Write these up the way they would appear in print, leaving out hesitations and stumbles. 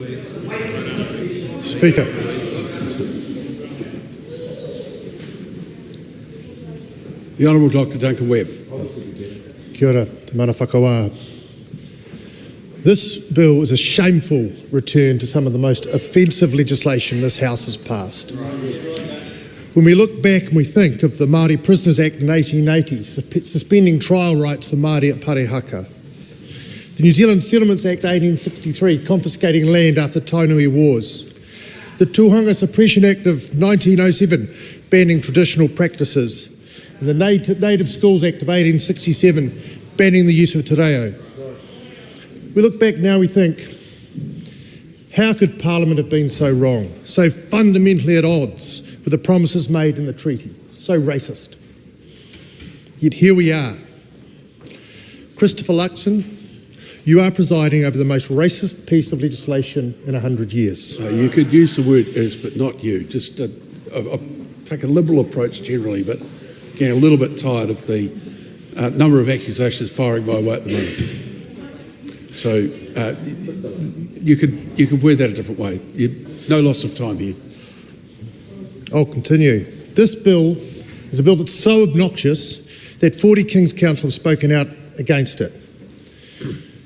Speaker. The Honourable Dr. Duncan Webb. Kia ora, te mana whakawā. This bill is a shameful return to some of the most offensive legislation this House has passed. When we look back and we think of the Māori Prisoners Act in 1880, suspending trial rights for Māori at Parehaka, the New Zealand Settlements Act 1863, confiscating land after Tainui Wars, the Tūhanga Suppression Act of 1907, banning traditional practices, and the Native Schools Act of 1867, banning the use of te reo. We look back now, we think, how could Parliament have been so wrong, so fundamentally at odds with the promises made in the treaty, so racist? Yet here we are. Christopher Luxon, you are presiding over the most racist piece of legislation in 100 years. You could use the word is, but not you. Just I'll take a liberal approach generally, but getting a little bit tired of the number of accusations firing my way at the moment. So you could word that a different way. No loss of time here. I'll continue. This bill is a bill that's so obnoxious that 40 King's Council have spoken out against it.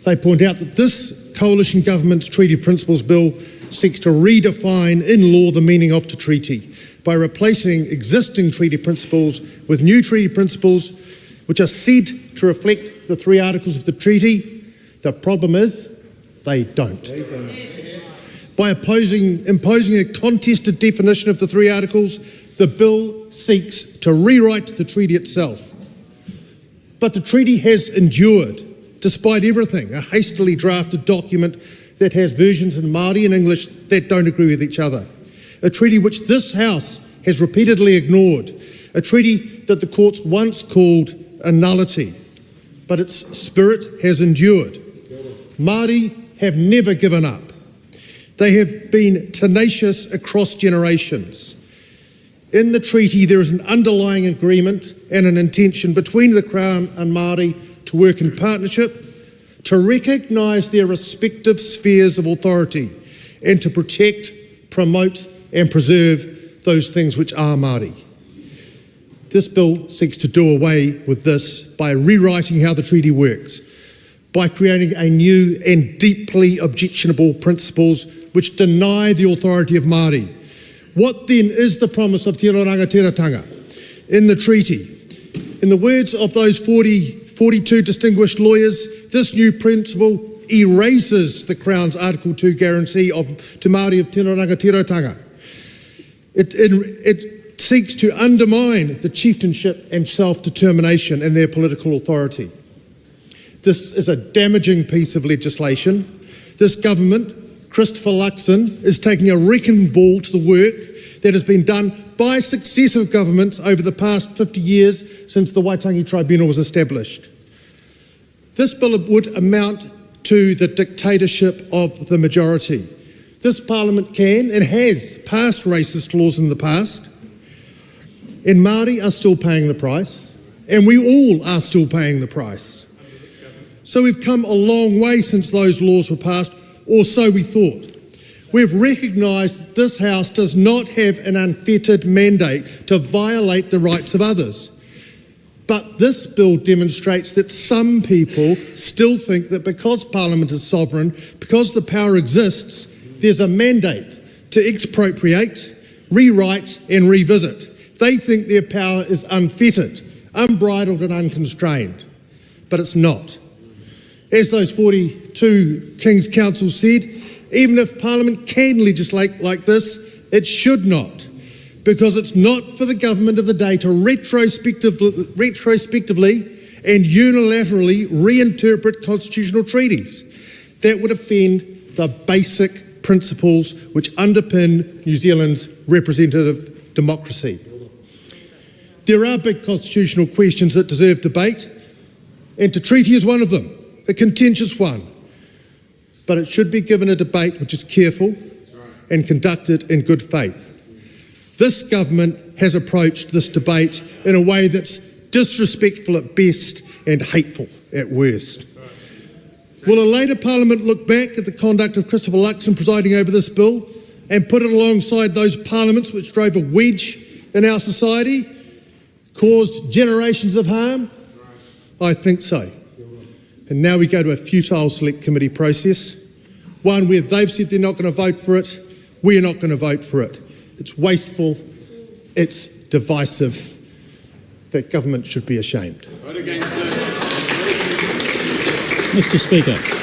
They point out that this coalition government's Treaty Principles Bill seeks to redefine in law the meaning of the treaty by replacing existing treaty principles with new treaty principles which are said to reflect the three articles of the treaty. The problem is they don't. By imposing a contested definition of the three articles, the bill seeks to rewrite the treaty itself. But the treaty has endured, despite everything, a hastily drafted document that has versions in Māori and English that don't agree with each other. A treaty which this House has repeatedly ignored. A treaty that the courts once called a nullity, but its spirit has endured. Māori have never given up. They have been tenacious across generations. In the treaty, there is an underlying agreement and an intention between the Crown and Māori to work in partnership, to recognise their respective spheres of authority, and to protect, promote and preserve those things which are Māori. This bill seeks to do away with this by rewriting how the treaty works, by creating a new and deeply objectionable principles which deny the authority of Māori. What then is the promise of Te Rangatiratanga in the treaty? In the words of those 42 distinguished lawyers, this new principle erases the Crown's Article 2 guarantee to Māori of Te Rangatiratanga. It seeks to undermine the chieftainship and self-determination and their political authority. This is a damaging piece of legislation. This government, Christopher Luxon, is taking a wrecking ball to the work that has been done by successive governments over the past 50 years since the Waitangi Tribunal was established. This bill would amount to the dictatorship of the majority. This Parliament can and has passed racist laws in the past, and Māori are still paying the price, and we all are still paying the price. So we've come a long way since those laws were passed, or so we thought. We've recognised that this House does not have an unfettered mandate to violate the rights of others. But this bill demonstrates that some people still think that because Parliament is sovereign, because the power exists, there's a mandate to expropriate, rewrite and revisit. They think their power is unfettered, unbridled and unconstrained. But it's not. As those 42 King's Council said, even if Parliament can legislate like this, it should not, because it's not for the government of the day to retrospectively and unilaterally reinterpret constitutional treaties. That would offend the basic principles which underpin New Zealand's representative democracy. There are big constitutional questions that deserve debate, and the treaty is one of them, a contentious one. But it should be given a debate which is careful and conducted in good faith. This government has approached this debate in a way that's disrespectful at best and hateful at worst. Will a later Parliament look back at the conduct of Christopher Luxon presiding over this bill and put it alongside those parliaments which drove a wedge in our society, caused generations of harm? I think so. And now we go to a futile select committee process, one where they've said they're not going to vote for it, we're not going to vote for it. It's wasteful, it's divisive. That government should be ashamed. Mr. Speaker.